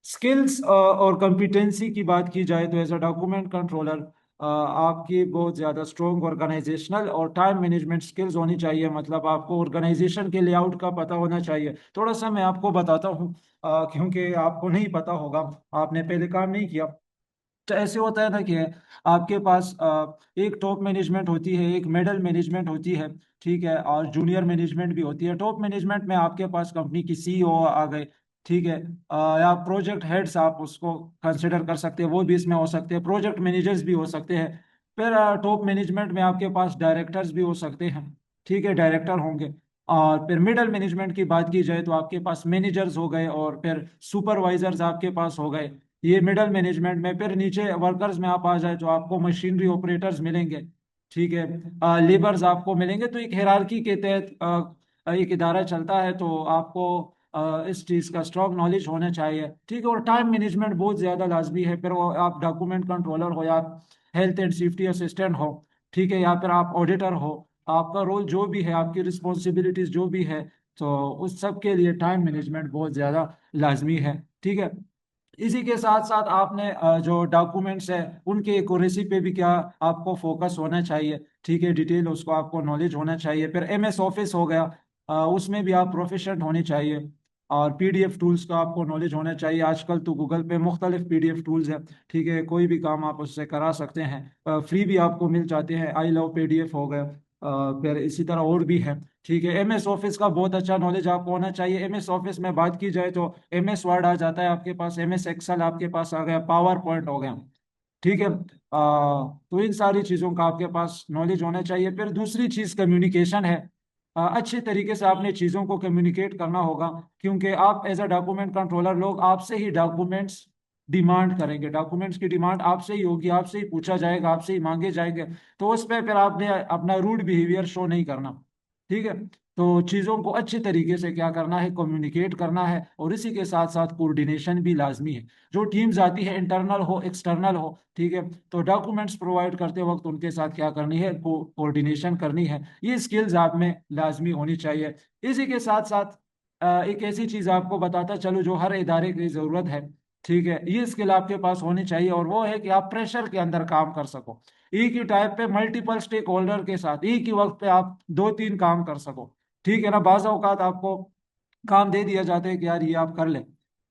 Skills और competency की बात की जाए तो एज अ डॉक्यूमेंट कंट्रोलर आपकी बहुत ज़्यादा स्ट्रॉन्ग ऑर्गेनाइजेशनल और टाइम मैनेजमेंट स्किल्स होनी चाहिए। मतलब आपको ऑर्गेनाइजेशन के लेआउट का पता होना चाहिए। थोड़ा सा मैं आपको बताता हूँ, क्योंकि आपको नहीं पता होगा, आपने पहले काम नहीं किया। तो ऐसे होता है ना कि आपके पास एक टॉप मैनेजमेंट होती है, एक मिडल मैनेजमेंट होती है, ठीक है, और जूनियर मैनेजमेंट भी होती है। टॉप मैनेजमेंट में आपके पास कंपनी की सीईओ आ गए, ठीक है, या प्रोजेक्ट हेड्स आप उसको कंसिडर कर सकते हैं, वो भी इसमें हो सकते हैं। प्रोजेक्ट मैनेजर्स भी हो सकते हैं। फिर टॉप मैनेजमेंट में आपके पास डायरेक्टर्स भी हो सकते हैं, ठीक है, डायरेक्टर होंगे। और फिर मिडल मैनेजमेंट की बात की जाए तो आपके पास मैनेजर्स हो गए और फिर सुपरवाइजर्स आपके पास हो गए, ये मिडल मैनेजमेंट में। फिर नीचे वर्कर्स में आप आ जाए तो आपको मशीनरी ऑपरेटर्स मिलेंगे, ठीक है, लेबर्स आपको मिलेंगे। तो एक हायरार्की के तहत एक इदारा चलता है, तो आपको इस चीज़ का स्ट्रॉन्ग नॉलेज होना चाहिए, ठीक है। और टाइम मैनेजमेंट बहुत ज़्यादा लाजमी है। फिर वो आप डॉक्यूमेंट कंट्रोलर हो या हेल्थ एंड सेफ्टी असिस्टेंट हो, ठीक है, या फिर आप ऑडिटर हो, आपका रोल जो भी है, आपकी रिस्पॉन्सिबिलिटीज जो भी है, तो उस सब के लिए टाइम मैनेजमेंट बहुत ज़्यादा लाजमी है, ठीक है। इसी के साथ साथ आपने जो डॉक्यूमेंट्स है उनके एक्यूरेसी पे भी क्या आपको फोकस होना चाहिए, ठीक है, डिटेल उसको आपको नॉलेज होना चाहिए। फिर एमएस ऑफिस हो गया, उसमें भी आप प्रोफिशिएंट होने चाहिए। और पीडीएफ टूल्स का आपको नॉलेज होना चाहिए। आजकल तो गूगल पे मुख्तलिफ पीडीएफ टूल्स हैं, ठीक है, कोई भी काम आप उससे करा सकते हैं, फ्री भी आपको मिल जाते हैं। आई लव पीडीएफ हो गया, फिर इसी तरह और भी है, ठीक है। एमएस ऑफिस का बहुत अच्छा नॉलेज आपको होना चाहिए। एमएस ऑफिस में बात की जाए तो एमएस वर्ड आ जाता है आपके पास, एमएस एक्सेल आपके पास आ गया, पावर पॉइंट हो गया, ठीक है। तो इन सारी चीज़ों का आपके पास नॉलेज होना चाहिए। फिर दूसरी चीज़ कम्युनिकेशन है। अच्छे तरीके से आपने चीज़ों को कम्युनिकेट करना होगा, क्योंकि आप एज अ डॉक्यूमेंट कंट्रोलर, लोग आपसे ही डॉक्यूमेंट्स डिमांड करेंगे, डॉक्यूमेंट्स की डिमांड आपसे ही होगी, आपसे ही पूछा जाएगा, आपसे ही मांगे जाएंगे। तो उस पर फिर आपने अपना रूड बिहेवियर शो नहीं करना, ठीक है। तो चीज़ों को अच्छे तरीके से क्या करना है, कम्युनिकेट करना है। और इसी के साथ साथ कोऑर्डिनेशन भी लाजमी है। जो टीम्स आती है, इंटरनल हो एक्सटर्नल हो, ठीक है, तो डॉक्यूमेंट्स प्रोवाइड करते वक्त उनके साथ क्या करनी है, कोऑर्डिनेशन करनी है। ये स्किल्स आप में लाजमी होनी चाहिए। इसी के साथ साथ एक ऐसी चीज़ आपको बताता चलो जो हर इदारे की ज़रूरत है, ठीक है, ये स्किल आपके पास होनी चाहिए, और वो है कि आप प्रेशर के अंदर काम कर सको। एक ही टाइप पे मल्टीपल स्टेक होल्डर के साथ एक ही वक्त पे आप दो तीन काम कर सको, ठीक है ना। बाज़ औक़ात आपको काम दे दिया जाता है कि यार ये आप कर लें,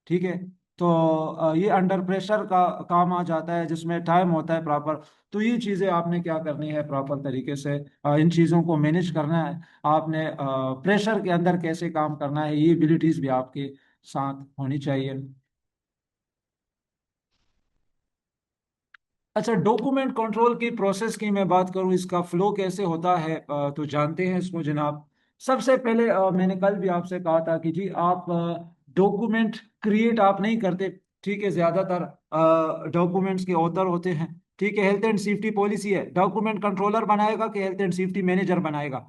ठीक है, तो ये अंडर प्रेशर का काम आ जाता है जिसमें टाइम होता है प्रॉपर। तो ये चीज़ें आपने क्या करनी है, प्रॉपर तरीके से इन चीज़ों को मैनेज करना है। आपने प्रेशर के अंदर कैसे काम करना है, ये एबिलिटीज़ भी आपके साथ होनी चाहिए। अच्छा, डॉक्यूमेंट कंट्रोल की प्रोसेस की मैं बात करूं, इसका फ्लो कैसे होता है, तो जानते हैं इसको जनाब। सबसे पहले मैंने कल भी आपसे कहा था कि जी आप डॉक्यूमेंट क्रिएट आप नहीं करते, ठीक है। ज्यादातर डॉक्यूमेंट्स के ऑथर होते हैं, ठीक है। हेल्थ एंड सेफ्टी पॉलिसी है, डॉक्यूमेंट कंट्रोलर बनाएगा कि हेल्थ एंड सेफ्टी मैनेजर बनाएगा?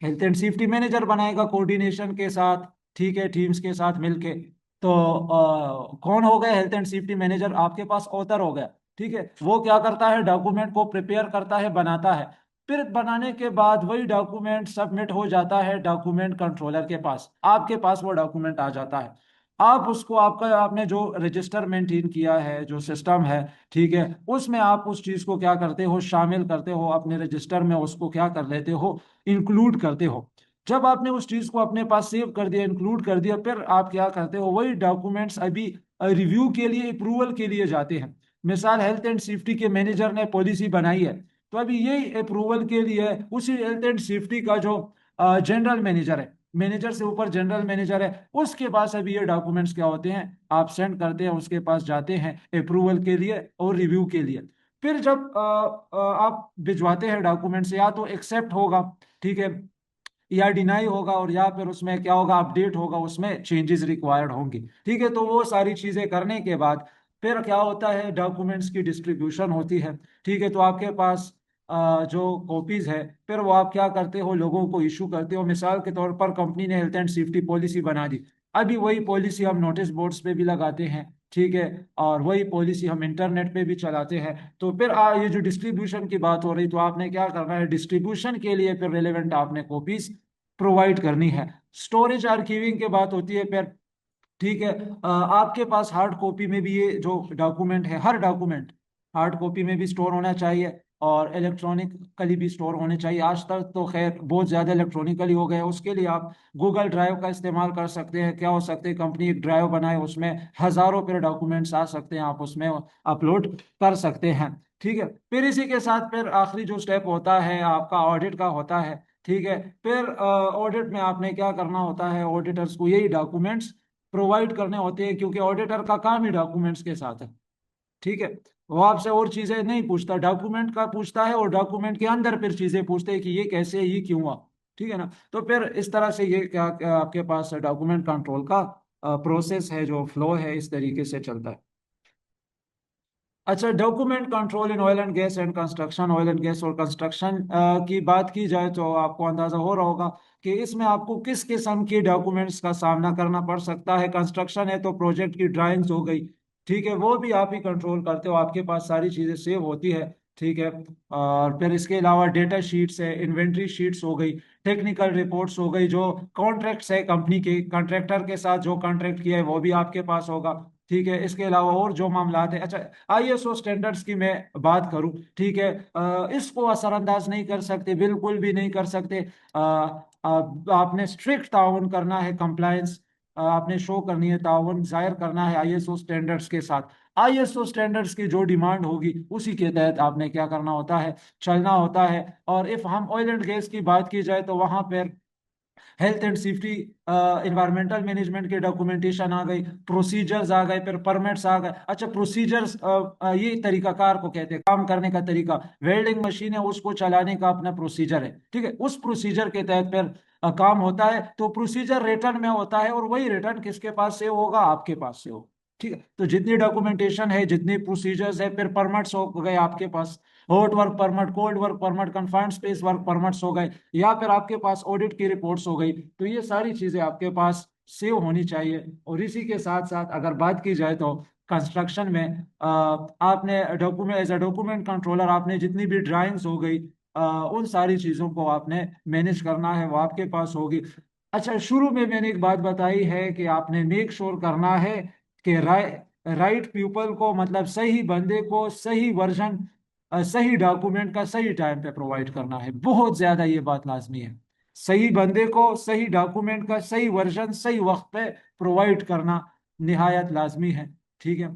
हेल्थ एंड सेफ्टी मैनेजर बनाएगा, कोऑर्डिनेशन के साथ, ठीक है, टीम्स के साथ मिलके। तो कौन हो गया हेल्थ एंड सेफ्टी मैनेजर? आपके पास ऑथर हो गया, ठीक है। वो क्या करता है, डॉक्यूमेंट को प्रिपेयर करता है, बनाता है। फिर बनाने के बाद वही डॉक्यूमेंट सबमिट हो जाता है डॉक्यूमेंट कंट्रोलर के पास, आपके पास वो डॉक्यूमेंट आ जाता है। आप उसको, आपका आपने जो रजिस्टर मेंटेन किया है, जो सिस्टम है, ठीक है, उसमें आप उस चीज़ को क्या करते हो, शामिल करते हो अपने रजिस्टर में, उसको क्या कर लेते हो, इंक्लूड करते हो। जब आपने उस चीज को अपने पास सेव कर दिया, इंक्लूड कर दिया, फिर आप क्या करते हो, वही डॉक्यूमेंट्स अभी रिव्यू के लिए, अप्रूवल के लिए जाते हैं। मिसाल हेल्थ एंड सेफ्टी के मैनेजर ने पॉलिसी बनाई है, तो अभी यही अप्रूवल के लिए उसी हेल्थ एंड सेफ्टी का जो जनरल मैनेजर है, मैनेजर से ऊपर जनरल मैनेजर है, उसके पास अभी ये डॉक्यूमेंट्स क्या होते हैं, आप सेंड करते हैं, उसके पास जाते हैं अप्रूवल के लिए और रिव्यू के लिए। फिर जब आप भिजवाते हैं डॉक्यूमेंट्स, या तो एक्सेप्ट होगा, ठीक है, या डिनाई होगा, और या फिर उसमें क्या होगा, अपडेट होगा, उसमें चेंजेस रिक्वायर्ड होंगे, ठीक है। तो वो सारी चीजें करने के बाद फिर क्या होता है, डॉक्यूमेंट्स की डिस्ट्रीब्यूशन होती है, ठीक है। तो आपके पास जो कॉपीज है, फिर वो आप क्या करते हो, लोगों को इशू करते हो। मिसाल के तौर पर कंपनी ने हेल्थ एंड सेफ्टी पॉलिसी बना दी, अभी वही पॉलिसी हम नोटिस बोर्ड्स पे भी लगाते हैं, ठीक है, और वही पॉलिसी हम इंटरनेट पे भी चलाते हैं। तो फिर ये जो डिस्ट्रीब्यूशन की बात हो रही, तो आपने क्या करना है, डिस्ट्रीब्यूशन के लिए फिर रेलेवेंट आपने कॉपीज प्रोवाइड करनी है। स्टोरेज आर्कीविंग की बात होती है, फिर ठीक है। आपके पास हार्ड कॉपी में भी ये जो डॉक्यूमेंट है, हर डॉक्यूमेंट हार्ड कॉपी में भी स्टोर होना चाहिए और इलेक्ट्रॉनिकली भी स्टोर होने चाहिए। आज तक तो खैर बहुत ज़्यादा इलेक्ट्रॉनिकली हो गए, उसके लिए आप गूगल ड्राइव का इस्तेमाल कर सकते हैं। क्या हो सकते हैं, कंपनी एक ड्राइव बनाए, उसमें हज़ारों पेर डॉक्यूमेंट्स आ सकते हैं, आप उसमें अपलोड कर सकते हैं। ठीक है। फिर इसी के साथ फिर आखिरी जो स्टेप होता है आपका ऑडिट का होता है। ठीक है। फिर ऑडिट में आपने क्या करना होता है, ऑडिटर्स को यही डॉक्यूमेंट्स प्रोवाइड करने होते हैं, क्योंकि ऑडिटर का काम ही डॉक्यूमेंट्स के साथ है। ठीक है। वो आपसे और चीजें नहीं पूछता, डॉक्यूमेंट का पूछता है, और डॉक्यूमेंट के अंदर फिर चीजें पूछते हैं कि ये कैसे, ये क्यों हुआ। ठीक है ना। तो फिर इस तरह से ये क्या आपके पास डॉक्यूमेंट कंट्रोल का प्रोसेस है, जो फ्लो है, इस तरीके से चलता है। अच्छा, document control in oil and gas and construction, oil and gas और कंस्ट्रक्शन की बात की जाए तो आपको अंदाजा हो रहा होगा कि इसमें आपको किस किस्म के डॉक्यूमेंट्स का सामना करना पड़ सकता है। कंस्ट्रक्शन है तो प्रोजेक्ट की ड्राइंग्स हो गई, ठीक है, वो भी आप ही कंट्रोल करते हो, आपके पास सारी चीज़ें सेव होती है। ठीक है। और फिर इसके अलावा डेटा शीट्स है, इन्वेंट्री शीट्स हो गई, टेक्निकल रिपोर्ट्स हो गई, जो कॉन्ट्रैक्ट्स है कंपनी के कॉन्ट्रैक्टर के साथ जो कॉन्ट्रैक्ट किया है वो भी आपके पास होगा। ठीक है। इसके अलावा और जो मामला है, अच्छा, आईएसओ स्टैंडर्ड्स की मैं बात करूं, ठीक है, इसको असरअंदाज नहीं कर सकते, बिल्कुल भी नहीं कर सकते। आपने स्ट्रिक्ट ताउन करना है, कंप्लायंस आपने शो करनी है, ताउन जाहिर करना है आईएसओ स्टैंडर्ड्स के साथ। आईएसओ स्टैंडर्ड्स की जो डिमांड होगी उसी के तहत आपने क्या करना होता है, चलना होता है। और इफ हम ऑयल एंड गैस की बात की जाए तो वहां पर health and safety, environmental management के डॉक्यूमेंटेशन आ गई, प्रोसीजर्स आ गए, फिर परमिट्स आ गए। अच्छा, प्रोसीजर्स ये तरीकाकार को कहते हैं, काम करने का तरीका, वेल्डिंग मशीन है उसको चलाने का अपना प्रोसीजर है। ठीक है। उस प्रोसीजर के तहत फिर काम होता है, तो प्रोसीजर रिटर्न में होता है, और वही रिटर्न किसके पास से होगा, आपके पास से हो। ठीक है। तो जितनी डॉक्यूमेंटेशन है, जितनी प्रोसीजर्स है, फिर परमिट्स हो गए आपके पास, hot work permit, cold work permit, confined space work permits हो गए, या फिर आपके पास ऑडिट की रिपोर्ट्स हो गई। तो ये सारी चीजें आपके पास सेव होनी चाहिए। और इसी के साथ साथ अगर बात की जाए तो कंस्ट्रक्शन में आपने document, as a document controller, आपने जितनी भी ड्राइंग्स हो गई, उन सारी चीजों को आपने मैनेज करना है, वो आपके पास होगी। अच्छा, शुरू में मैंने एक बात बताई है कि आपने मेक श्योर करना है कि राइट पीपल को, मतलब सही बंदे को सही वर्जन, सही डॉक्यूमेंट का सही टाइम पे प्रोवाइड करना है। बहुत ज्यादा ये बात लाजमी है, सही बंदे को सही डॉक्यूमेंट का सही वर्जन सही वक्त पे प्रोवाइड करना निहायत लाजमी है। ठीक है।